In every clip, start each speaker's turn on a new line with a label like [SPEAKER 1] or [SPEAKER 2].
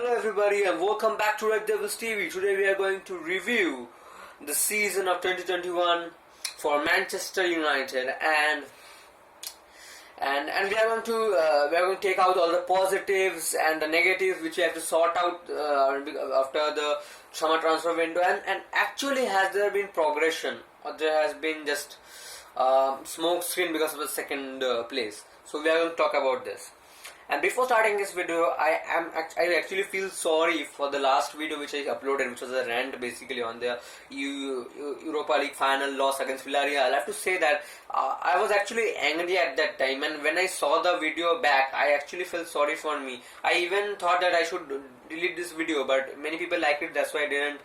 [SPEAKER 1] Hello everybody and welcome back to Red Devils TV. Today we are going to review the season of 2021 for Manchester United and we are going to take out all the positives and the negatives which we have to sort out after the summer transfer window and actually has there been progression or there has been just smoke screen because of the second place. So we are going to talk about this. And before starting this video, I actually feel sorry for the last video which I uploaded, which was a rant basically on the Europa League final loss against Villarreal. I have to say that I was actually angry at that time, and when I saw the video back, I actually felt sorry for me. I even thought that I should delete this video, but many people liked it, that's why I didn't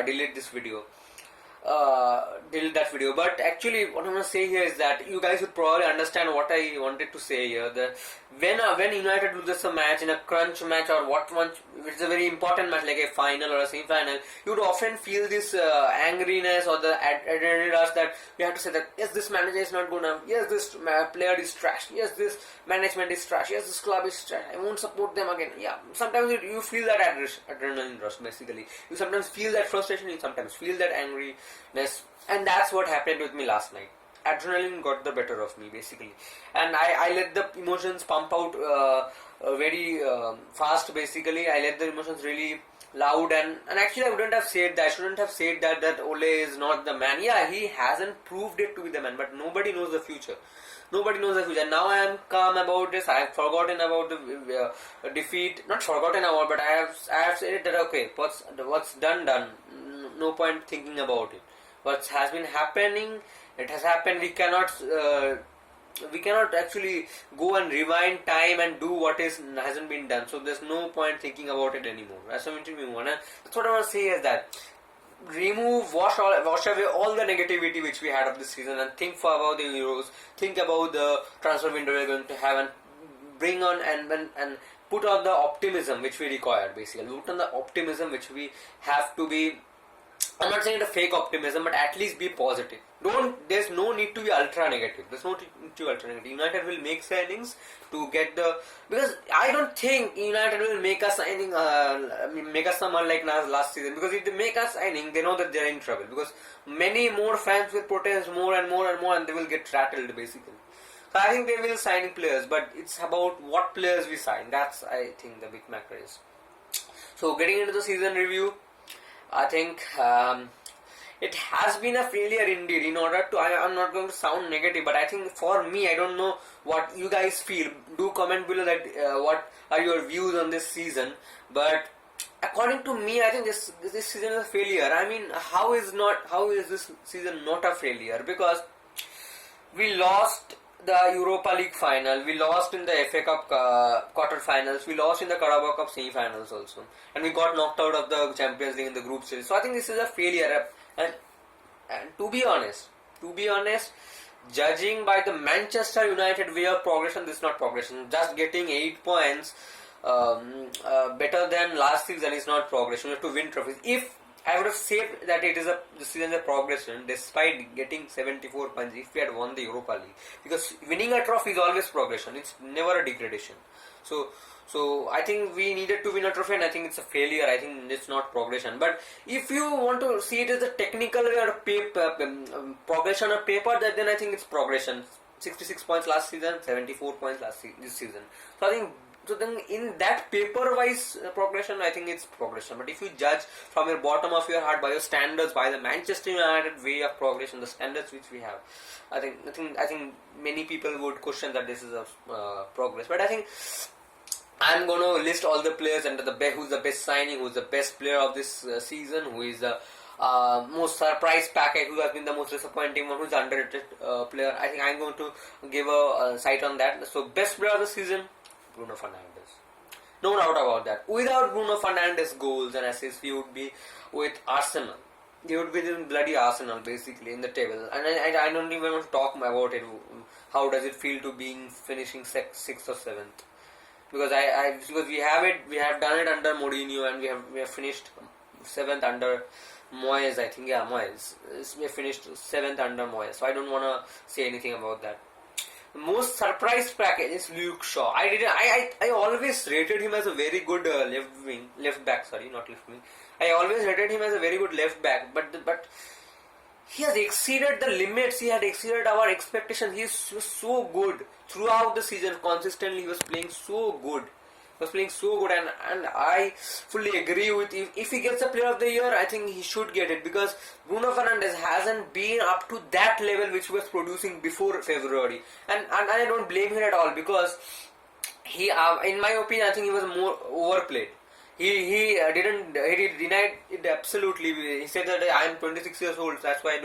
[SPEAKER 1] delete this video. Delete that video. But actually what I want to say here is that you guys would probably understand what I wanted to say here, that when United loses a match in a crunch match or what one, it's a very important match like a final or a semi-final, you would often feel this angriness or the adrenaline rush that you have to say that yes, this manager is not good enough, yes, this player is trash, yes, this management is trash, yes, this club is trash, I won't support them again. Yeah, sometimes you feel that adrenaline rush basically. You sometimes feel that frustration, you sometimes feel that angriness, and that's what happened with me last night. Adrenaline got the better of me basically, and I let the emotions pump out very fast basically. I let the emotions really loud and actually I wouldn't have said that. I shouldn't have said that Ole is not the man. Yeah, he hasn't proved it to be the man, but nobody knows the future. Nobody knows the future. Now I am calm about this. I have forgotten about the defeat. Not forgotten about, but I have said that okay, what's done. No point thinking about it. What has been happening, it has happened. We cannot actually go and rewind time and do what hasn't been done. So there's no point thinking about it anymore. That's what I want to say is that wash away all the negativity which we had of this season and think about the Euros. Think about the transfer window we're going to have and bring on and put on the optimism which we require basically. Put on the optimism which we have to be. I'm not saying it's a fake optimism, but at least be positive. There's no need to be ultra negative. There's no need to be ultra negative. United will make signings to get because I don't think United will make a signing, make a someone like last season. Because if they make a signing, they know that they're in trouble. Because many more fans will protest more and more and they will get rattled basically. So I think they will sign players, but it's about what players we sign. That's I think the big matter is. So getting into the season review. I think it has been a failure indeed. In order to, I'm not going to sound negative, but I think for me, I don't know what you guys feel. Do comment below that what are your views on this season. But according to me, I think this season is a failure. I mean, how is this season not a failure? Because we lost the Europa League final, we lost in the FA Cup quarter-finals, we lost in the Carabao Cup semi-finals also, and we got knocked out of the Champions League in the group stage. So I think this is a failure. And to be honest, judging by the Manchester United way of progression, this is not progression. Just getting 8 points better than last season is not progression. You have to win trophies. If I would have said that this season is a progression despite getting 74 points if we had won the Europa League. Because winning a trophy is always progression. It's never a degradation. So I think we needed to win a trophy and I think it's a failure. I think it's not progression. But if you want to see it as a technical way or progression on paper, then I think it's progression. 66 points last season, 74 points this season. So I think then in that paper-wise progression, I think it's progression. But if you judge from your bottom of your heart by your standards, by the Manchester United way of progression, the standards which we have, I think many people would question that this is a progress. But I think I'm going to list all the players and who's the best signing, who's the best player of this season, who is the most surprise package, who has been the most disappointing one, who's the underrated player. I think I'm going to give a sight on that. So best player of the season, Bruno Fernandes. No doubt about that. Without Bruno Fernandes' goals and assists, he would be with Arsenal. He would be in bloody Arsenal basically in the table. And I don't even want to talk about it. How does it feel to finishing 6th or 7th? Because because we have done it under Mourinho and we have finished 7th under Moyes. I think Moyes. We have finished 7th under Moyes. So I don't want to say anything about that. The most surprised package is Luke Shaw. I always rated him as a very good left back. Sorry, not left wing. I always rated him as a very good left back, but he has exceeded the limits. He had exceeded our expectations. He was so good throughout the season. Consistently, he was playing so good. And I fully agree with if he gets a Player of the Year, I think he should get it because Bruno Fernandes hasn't been up to that level which he was producing before February, and I don't blame him at all because he, in my opinion, I think he was more overplayed. He denied it absolutely. He said that I am 26 years old, so that's why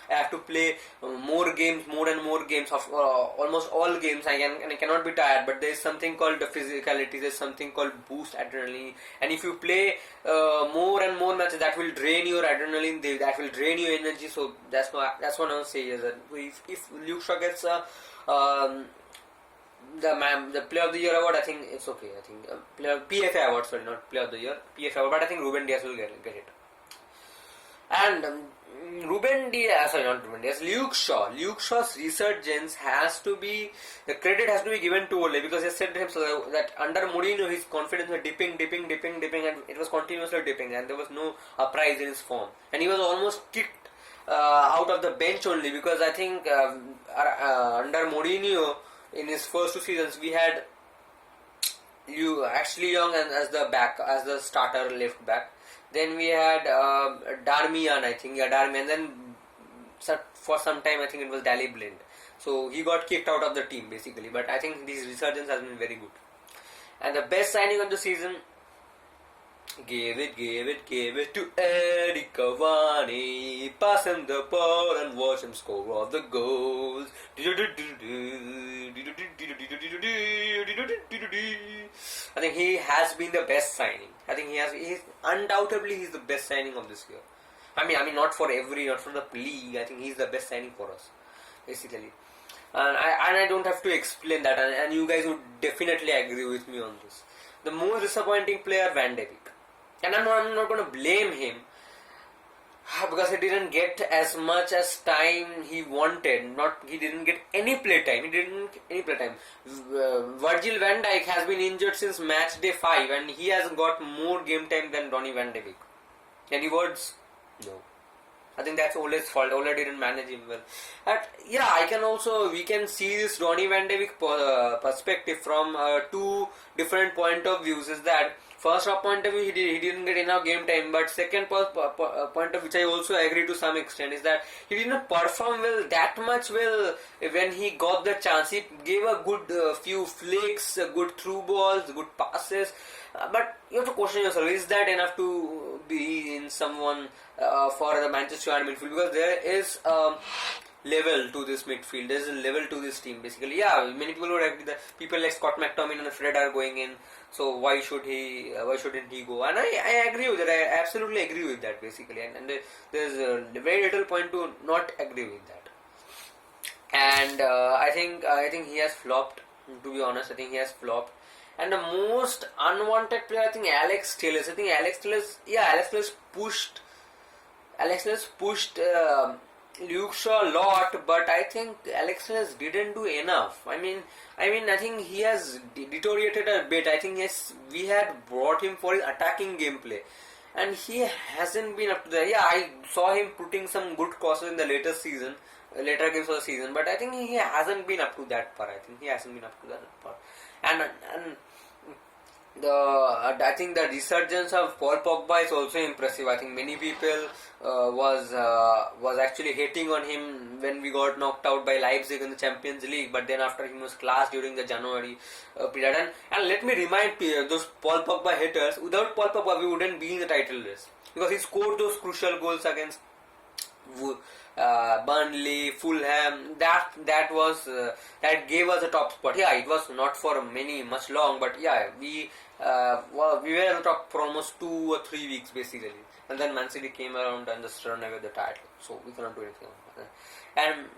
[SPEAKER 1] I have to play more and more games of almost all games. I cannot be tired. But there is something called the physicality. There is something called boost adrenaline, and if you play more and more matches, that will drain your adrenaline. That will drain your energy. So that's what I want to say is that if Luke Shaw gets the Player of the Year award, I think it's okay. I think PFA award, sorry, not Player of the Year, PFA award, but I think Ruben Diaz will get it. And Luke Shaw. Luke Shaw's resurgence has to be, the credit has to be given to Ole because he said himself that under Mourinho his confidence was dipping, and it was continuously dipping, and there was no uprise in his form, and he was almost kicked out of the bench only because I think under Mourinho, in his first 2 seasons, we had Ashley Young as the starter left back. Then we had Darmian, I think, Darmian. Then for some time, I think it was Daley Blind. So he got kicked out of the team basically. But I think this resurgence has been very good. And the best signing of the season, gave it to Eric Cavani. Pass him the ball and watch him score all the goals. I think he has been the best signing. I think he's undoubtedly the best signing of this year. I mean not for the league. I think he's the best signing for us, basically. And I don't have to explain that, and you guys would definitely agree with me on this. The most disappointing player, Van de Beek. And I'm not going to blame him because he didn't get as much as time he wanted. He didn't get any play time. Virgil van Dijk has been injured since match day 5 and he has got more game time than Donny van de Beek. Any words? No. I think that's Ole's fault. Ole didn't manage him well. We can see this Donny van de Beek perspective from 2 different point of views. Is that first point of view, he didn't get enough game time, but second point of which I also agree to some extent is that he did not perform that much well when he got the chance. He gave a good few flicks, good through balls, good passes, but you have to question yourself, is that enough to be in someone for the Manchester United midfield? Because there is level to this midfield. There is a level to this team basically. Yeah, many people would agree that people like Scott McTominay and Fred are going in, so why shouldn't he go? And I agree with that. I absolutely agree with that basically, and there's very little point to not agree with that. And I think he has flopped, to be honest. I think he has flopped. And the most unwanted player, I think Alex Telles. Alex Telles pushed Luke Shaw a lot, but I think Alex Telles didn't do enough. I think he has deteriorated a bit. I think we had brought him for his attacking gameplay, and he hasn't been up to that. Yeah, I saw him putting some good crosses in the later games of the season, but I think he hasn't been up to that par. And I think the resurgence of Paul Pogba is also impressive. I think many people was actually hating on him when we got knocked out by Leipzig in the Champions League, but then after he was class during the January period. And let me remind those Paul Pogba haters, without Paul Pogba we wouldn't be in the title race because he scored those crucial goals against Burnley, Fulham. That gave us a top spot. Yeah, it was not for much long, but yeah, we were on the top for almost 2 or 3 weeks basically, and then Man City came around and just run away with the title. So we cannot do anything about that. And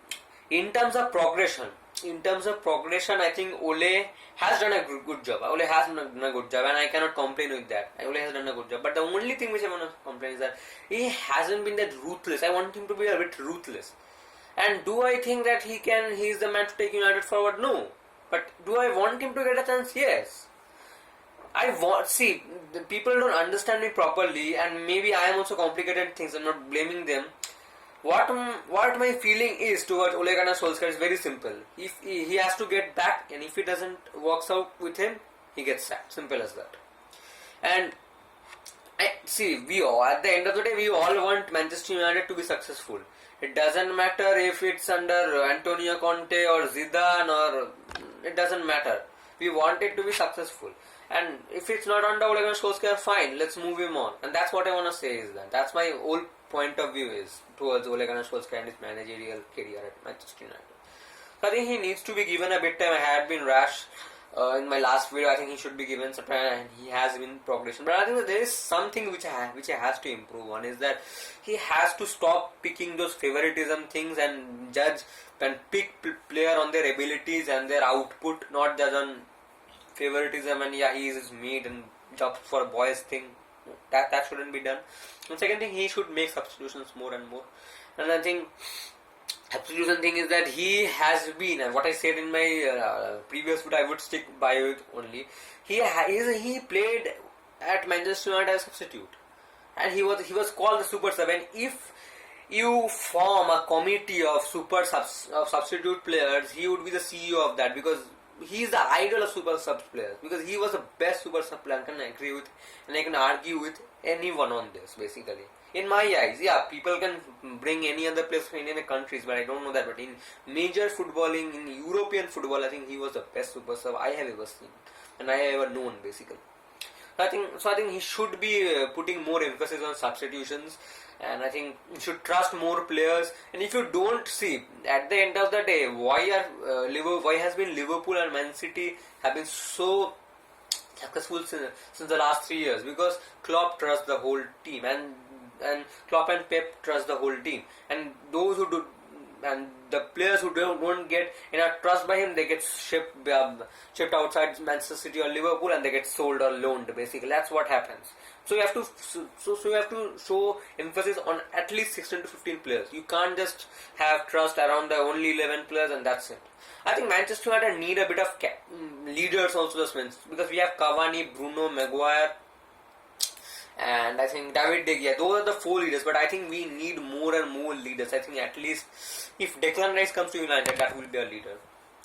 [SPEAKER 1] in terms of progression, I think Ole has done a good job. And I cannot complain with that. Ole has done a good job. But the only thing which I want to complain is that he hasn't been that ruthless. I want him to be a bit ruthless. And do I think that he is the man to take United forward? No. But do I want him to get a chance? Yes. See, the people don't understand me properly, and maybe I am also complicated things. I'm not blaming them. What my feeling is towards Ole Gunnar Solskjaer is very simple. If he has to get back, and if it doesn't works out with him, he gets sacked. Simple as that. And see, we all, at the end of the day, we all want Manchester United to be successful. It doesn't matter if it's under Antonio Conte or Zidane, or it doesn't matter. We want it to be successful. And if it's not under Ole Gunnar Solskjaer, fine, let's move him on. And that's what I want to say is that. That's my whole point of view is towards Ole Gunnar Solskjaer and his managerial career at Manchester United. So I think he needs to be given a bit time. I had been rash in my last video. I think he should be given some time, and he has been progression. But I think that there is something which he has to improve on, is that he has to stop picking those favoritism things and judge and pick player on their abilities and their output, not judge on favoritism and he is made and jobs for a boys thing. That shouldn't be done. And second thing, he should make substitutions more and more. And I think substitution thing is that he has been, and what I said in my previous video, I would stick by it only. He played at Manchester United as a substitute, and he was called the super sub. And if you form a committee of substitute players, he would be the CEO of that, because he is the idol of super sub players, because he was the best super sub player. I can agree with, and I can argue with anyone on this, basically. In my eyes, yeah, people can bring any other players from any other countries, but I don't know that. But in major footballing, in European football, I think he was the best super sub I have ever seen, and I have ever known, basically. I think he should be putting more emphasis on substitutions, and I think you should trust more players. And if you don't see, at the end of the day, why has been Liverpool and Man City have been so successful since the last 3 years? Because Klopp trusts the whole team, and Klopp and Pep trust the whole team, and those who do, and the players who don't get enough trust by him, they get shipped outside Manchester City or Liverpool, and they get sold or loaned. Basically, that's what happens. So you have to show emphasis on at least 16 to 15 players. You can't just have trust around the only 11 players and that's it. I think Manchester United need a bit of leaders also, because we have Cavani, Bruno, Maguire, and I think David De Gea. Those are the 4 leaders, but I think we need more and more leaders. I think at least if Declan Rice comes to United, that will be a leader.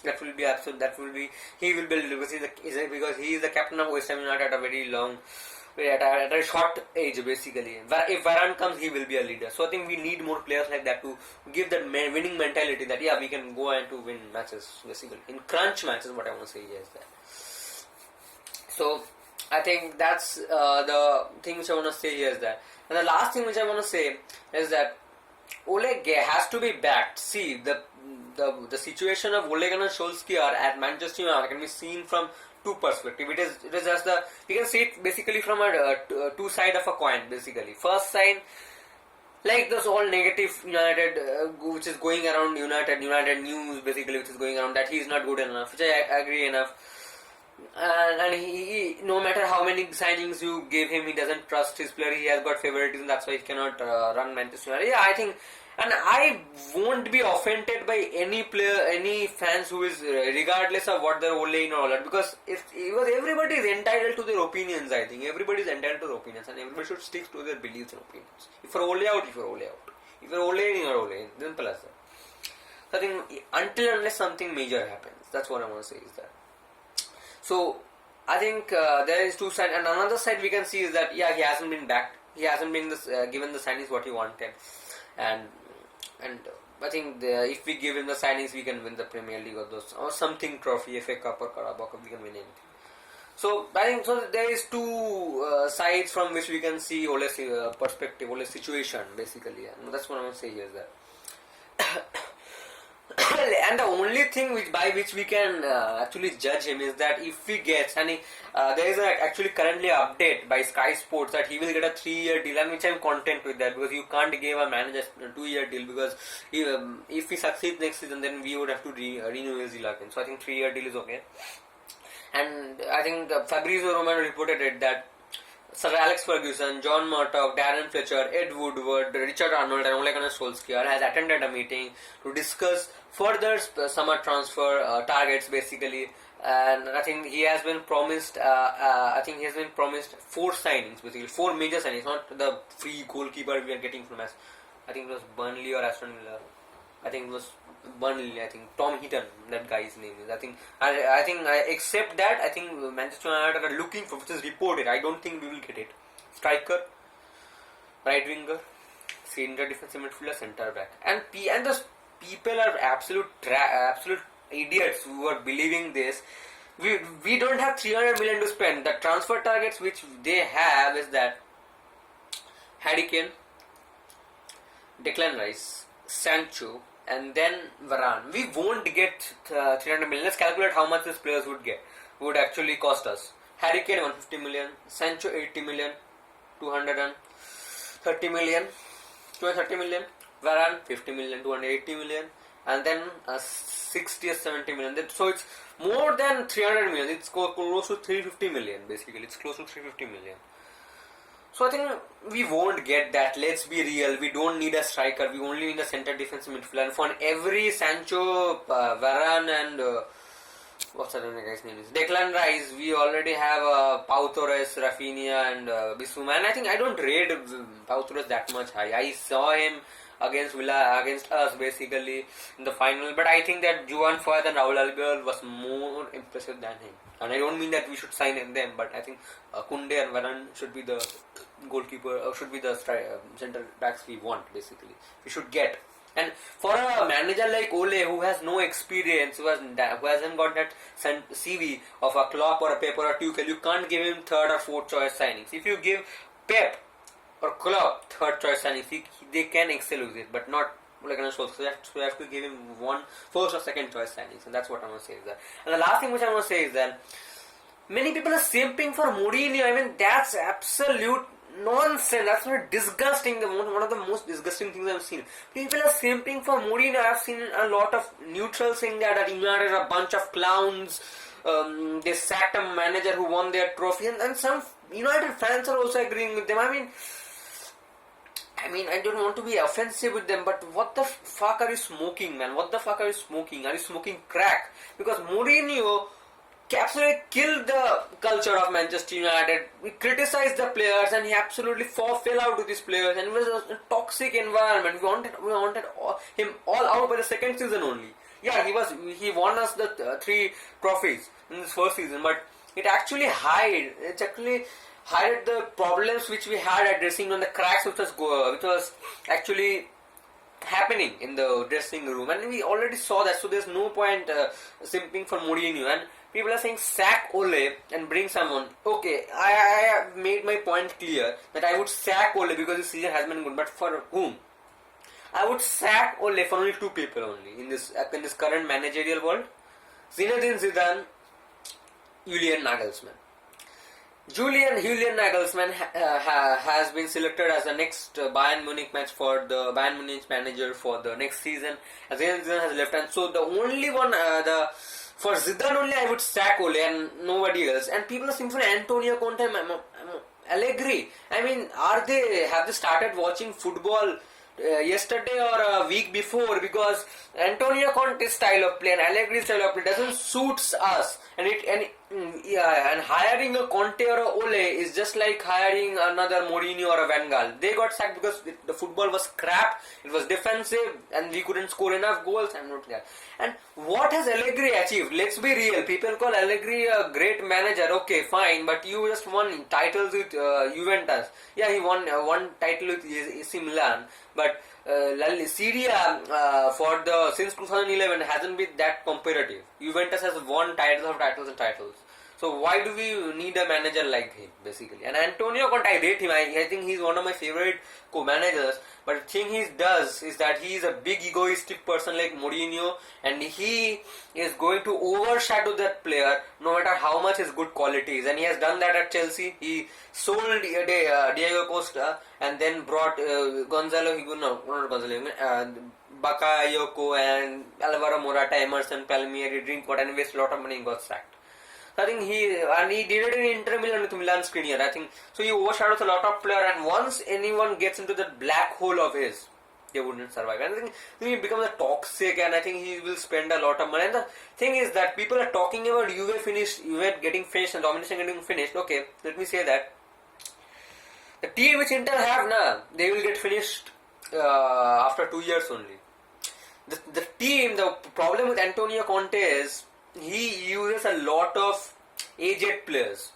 [SPEAKER 1] That will be absolute. He will be, because he is the captain of West Ham United at a short age, basically. If Varane comes, he will be a leader. So I think we need more players like that to give that winning mentality, that yeah, we can go and to win matches, basically. In crunch matches, what I want to say is that. So I think that's the thing which I want to say here is that. And the last thing which I want to say is that Ole has to be backed. See, the situation of Ole Gunnar Solskjaer at Manchester United can be seen from 2 perspectives. It is just we can see it basically from a 2 side of a coin, basically. First side, like this whole negative United which is going around United news, basically, which is going around, that he is not good enough, which I agree enough. And he, no matter how many signings you give him, he doesn't trust his player. He has got favoritism, that's why he cannot run Manchester United. Yeah, I think, and I won't be offended by any player, any fans who is, regardless of what they're Ole or all that, because everybody is entitled to their opinions. I think everybody is entitled to their opinions, and everybody should stick to their beliefs and opinions. If you're Ole out, if you're Ole out. If you're Ole in, you're Ole. Simple as that. So I think until unless something major happens, that's what I want to say is that. So I think there is 2 sides, and another side we can see is that yeah, he hasn't been backed. He hasn't been given the signings what he wanted, and I think if we give him the signings, we can win the Premier League or something trophy, FA Cup or Carabao Cup, we can win anything. So I think there is 2 sides from which we can see Ole's perspective, Ole's situation, basically, and that's what I want to say here is that. And the only thing by which we can actually judge him is that if he gets, and there is actually currently an update by Sky Sports that he will get a 3-year deal, and which I am content with that, because you can't give a manager a 2-year deal, because if he succeeds next season, then we would have to renew his deal again. So I think 3-year deal is okay. And I think Fabrizio Romano reported it that Sir Alex Ferguson, John Murdoch, Darren Fletcher, Ed Woodward, Richard Arnold, and Ole Gunnar Solskjaer has attended a meeting to discuss further summer transfer targets, basically. And I think he has been promised. I think he has been promised 4 signings, basically 4 major signings, not the free goalkeeper we are getting from us. I think it was Burnley or Aston Villa. I think it was Burnley. I think Tom Heaton, that guy's name is. I think I accept that. I think Manchester United are looking for, which is reported. I don't think we will get it. Striker, right winger, centre defensive midfielder, centre back, and the people are absolute idiots who are believing this. We don't have 300 million to spend. The transfer targets which they have is that Harry Kane, Declan Rice, Sancho, and then Varane. We won't get 300 million. Let's calculate how much these players would actually cost us. Harry Kane 150 million, Sancho 80 million, 230 million, 230 million, Varane 50 million, 280 million, and then 60 or 70 million. So it's more than 300 million. It's close to 350 million basically. It's close to 350 million. So I think we won't get that. Let's be real. We don't need a striker. We only need a centre defensive midfielder. And for every Sancho, Varane, and what's the guy's name is Declan Rice, we already have Pau Torres, Rafinha, and Bissouma. And I don't rate Pau Torres that much high. I saw him against Villa, against us basically in the final. But I think that Juan Foyth and Raul Albiol was more impressive than him. And I don't mean that we should sign in them, but I think Koundé and Varane should be the goalkeeper, should be the centre backs we want basically. We should get. And for a manager like Ole, who has no experience, who hasn't got that CV of a Klopp or a Pep or a Tuchel, you can't give him third or fourth choice signings. If you give Pep or Klopp third choice signings, they can excel with it, but not like so we have to give him one first or second choice signings, and that's what I'm going to say is that. And the last thing which I'm going to say is that many people are simping for Mourinho. I mean, that's absolute nonsense. That's not disgusting. One of the most disgusting things I've seen. People are simping for Mourinho. I've seen a lot of neutrals saying that United are a bunch of clowns. They sacked a manager who won their trophy, and some United fans are also agreeing with them. I mean, I don't want to be offensive with them, but what the fuck are you smoking, man? What the fuck are you smoking? Are you smoking crack? Because Mourinho absolutely killed the culture of Manchester United. We criticized the players, and he absolutely fell out with these players, and it was a toxic environment. We wanted him all out by the second season only. Yeah, he won us the 3 trophies in this first season, but it actually hid the problems which we had at dressing room, the cracks which was actually happening in the dressing room, and we already saw that. So there's no point simping for Mourinho. And people are saying sack Ole and bring someone. Okay, I have made my point clear that I would sack Ole because the season has been good, but for whom? I would sack Ole for only 2 people only in this current managerial world: Zinedine Zidane, Julian Nagelsmann. Julian Nagelsmann has been selected as the next Bayern Munich match for the Bayern Munich manager for the next season. Zidane has left, and so the only one for Zidane only I would sack Ole and nobody else. And people are saying for Antonio Conte, Allegri. I mean, have they started watching football yesterday or a week before? Because Antonio Conte's style of play and Allegri's style of play doesn't suits us, and hiring a Conte or a Ole is just like hiring another Mourinho or a Van Gaal. They got sacked because the football was crap, it was defensive, and we couldn't score enough goals and not that. And what has Allegri achieved? Let's be real. People call Allegri a great manager. Okay, fine, but you just won titles with Juventus. Yeah, he won one title with AC Milan, but Serie A since 2011 hasn't been that competitive. Juventus has won titles. So why do we need a manager like him, basically? And Antonio Conte, I rate him. I think he's one of my favorite co-managers. But the thing he does is that he is a big egoistic person like Mourinho, and he is going to overshadow that player no matter how much his good quality is. And he has done that at Chelsea. He sold Diego Costa and then brought Bakayoko and Alvaro Morata, Emerson Palmieri, Drinkwater, and waste a lot of money and got sacked. I think he did it in Inter Milan with Milan Skriniar. I think so. He overshadows a lot of player, and once anyone gets into that black hole of his, they wouldn't survive. And I think he becomes a toxic, and I think he will spend a lot of money. And the thing is that people are talking about Juve getting finished, and domination getting finished. Okay, let me say that the team which Inter have now, they will get finished after 2 years only. The team, the problem with Antonio Conte is he uses a lot of aged players.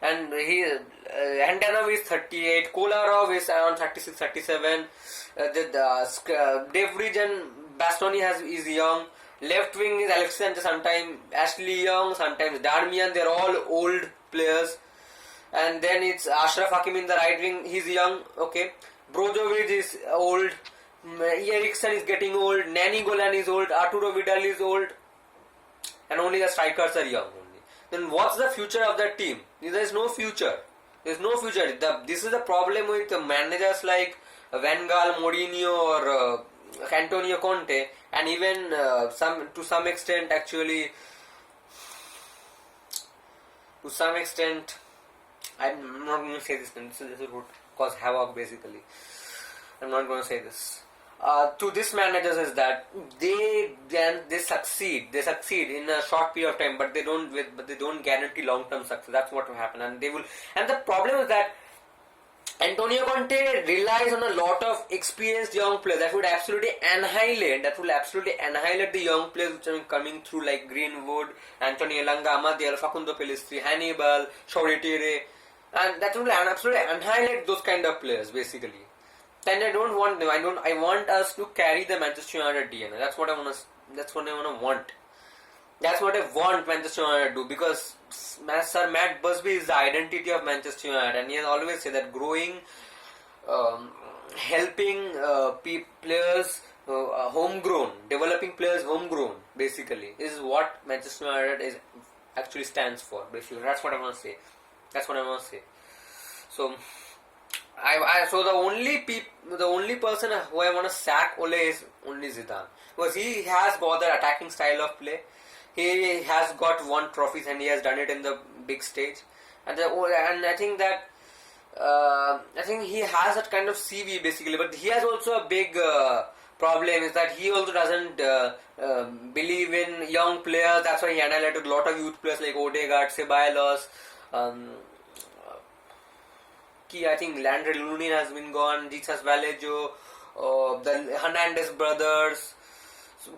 [SPEAKER 1] And Handanovic is 38, Kolarov is around 36, 37. De Vrij and Bastoni is young. Left wing is Alexander, sometimes Ashley Young, sometimes Darmian. They're all old players. And then it's Ashraf Hakimi in the right wing. He's young. Okay, Brozovic is old. Eriksen is getting old. Nani Golan is old. Arturo Vidal is old. And only the strikers are young only. Then what's the future of that team? There is no future. This is the problem with managers like Van Gaal, Mourinho, or Antonio Conte, and even to some extent, I'm not going to say this. This would cause havoc basically. I'm not going to say this. To this managers is that they succeed in a short period of time, but they don't guarantee long term success. That's what will happen, and the problem is that Antonio Conte relies on a lot of experienced young players that will absolutely annihilate the young players which are coming through, like Greenwood, Antonio Elanga, Amadiel, Facundo Pellistri, Hannibal, Shoretire, and that will absolutely annihilate those kind of players basically. And I don't want them. I want us to carry the Manchester United DNA. That's what I want. That's what I want. That's what I want Manchester United to do, because Sir Matt Busby is the identity of Manchester United, and he has always said that growing, helping players homegrown, developing players homegrown, basically, is what Manchester United is actually stands for. Basically, that's what I want to say. So. So the only person who I want to sack Ole is only Zidane, because he has got that attacking style of play. He has got won trophies and he has done it in the big stage, and I think that he has that kind of CV basically. But he has also a big problem is that he also doesn't believe in young players. That's why he annihilated a lot of youth players like Odegaard, Ceballos. I think Landry Lunin has been gone, Jesus Vallejo, the Hernandez brothers,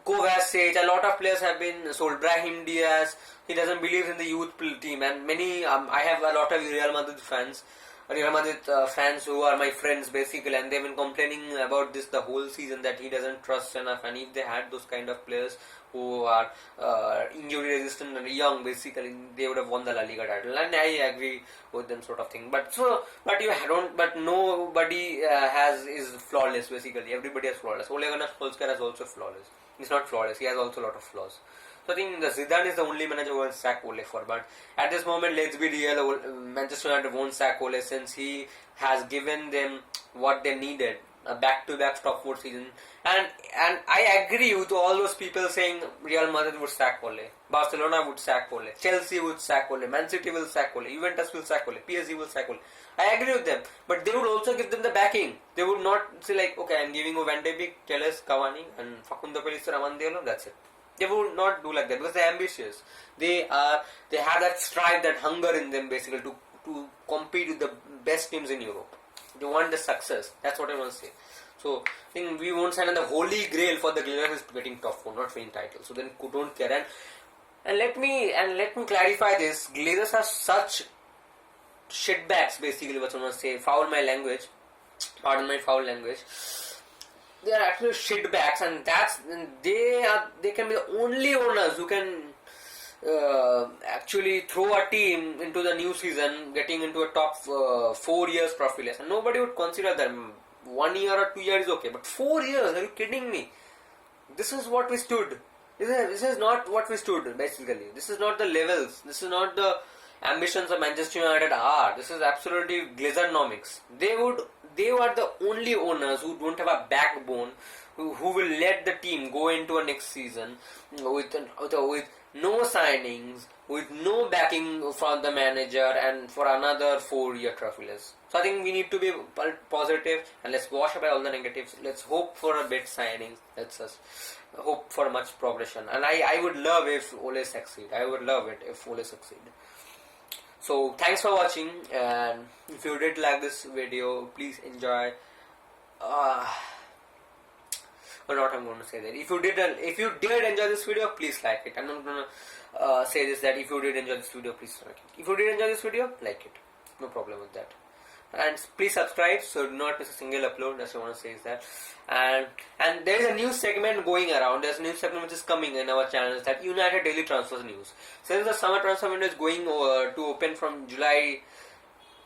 [SPEAKER 1] Kovacic, a lot of players have been sold. Brahim Diaz, he doesn't believe in the youth team, and many, I have a lot of Real Madrid fans who are my friends basically, and they've been complaining about this the whole season, that he doesn't trust enough, and if they had those kind of players who are injury resistant and young basically, they would have won the La Liga title, and I agree with them sort of thing. But nobody is flawless basically. Everybody has flawless. Ole Gunnar Solskjaer is also flawless. He's not flawless. He has also a lot of flaws. So I think the Zidane is the only manager who will sack Ole for. But at this moment, let's be real, Manchester United won't sack Ole, since he has given them what they needed, a back-to-back top 4 season. And I agree with all those people saying Real Madrid would sack Ole, Barcelona would sack Ole, Chelsea would sack Ole, Man City will sack Ole, Juventus will sack Ole, PSG will sack Ole. I agree with them, but they would also give them the backing. They would not say like, okay, I'm giving you Van de Beek, Telles, Cavani, and Facundo Pellistri, Amandelo, that's it. They would not do like that, because they're ambitious. They have that strive, that hunger in them basically to compete with the best teams in Europe. They want the success. That's what I want to say. So I think we won't sign on the holy grail for the Glazers is getting top 4, not winning titles. So then don't care. And let me clarify this. Glazers are such shitbags basically. What I want to say. Pardon my foul language. They are actually shitbags, and they can be the only owners who can actually throw a team into the new season, getting into a top 4 years profit. And nobody would consider them. 1 year or 2 years is okay, but 4 years? Are you kidding me? This is what we stood. This is not what we stood basically. This is not the levels. This is not the ambitions of Manchester United are. This is absolutely Glazernomics. They are the only owners who don't have a backbone, who will let the team go into a next season with no signings, with no backing from the manager, and for another 4-year trophyless. So I think we need to be positive and let's wash away all the negatives. Let's hope for a bit signing. Let's just hope for much progression. And I would love if Ole succeed. I would love it if Ole succeed. So thanks for watching, and if you did like this video, please enjoy. Or not, I'm going to say that if you did enjoy this video, please like it. I'm not going to say this, that if you did enjoy this video, please like it. If you did enjoy this video, like it. No problem with that. And please subscribe so do not miss a single upload. That's what I want to say is that. And there is a new segment going around. There's a new segment which is coming in our channel, is that United Daily Transfers News. Since the summer transfer window is going to open from July,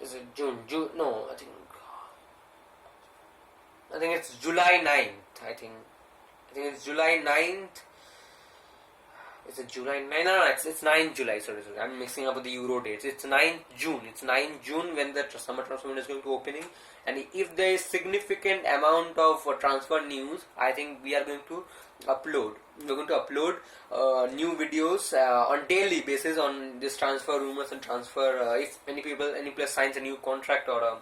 [SPEAKER 1] is it June? No, I think it's July 9th. I think it's July 9th. Is it July 9th? No, it's 9th July. Sorry. I'm mixing up with the Euro dates. It's 9th June. It's 9th June when the summer transfer window is going to opening. And if there is significant amount of transfer news, I think we are going to upload. We're going to upload new videos on daily basis on this transfer rumors and transfer. If any player signs a new contract or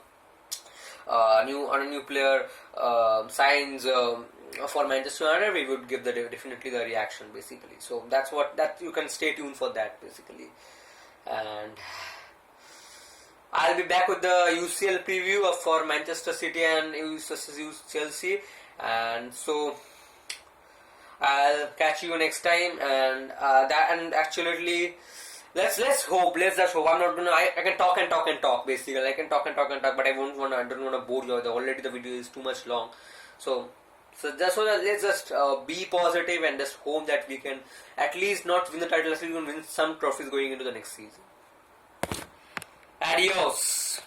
[SPEAKER 1] a new player signs for Manchester United, we would give definitely the reaction basically. So that you can stay tuned for that basically. And I'll be back with the UCL preview for Manchester City and Chelsea, and so I'll catch you next time. And actually, let's just hope. I'm not gonna. I can talk and talk basically. I can talk, but I don't want to bore you. Already the video is too much long, so just so that let's just be positive and just hope that we can at least not win the title, at least we can win some trophies going into the next season. Adios.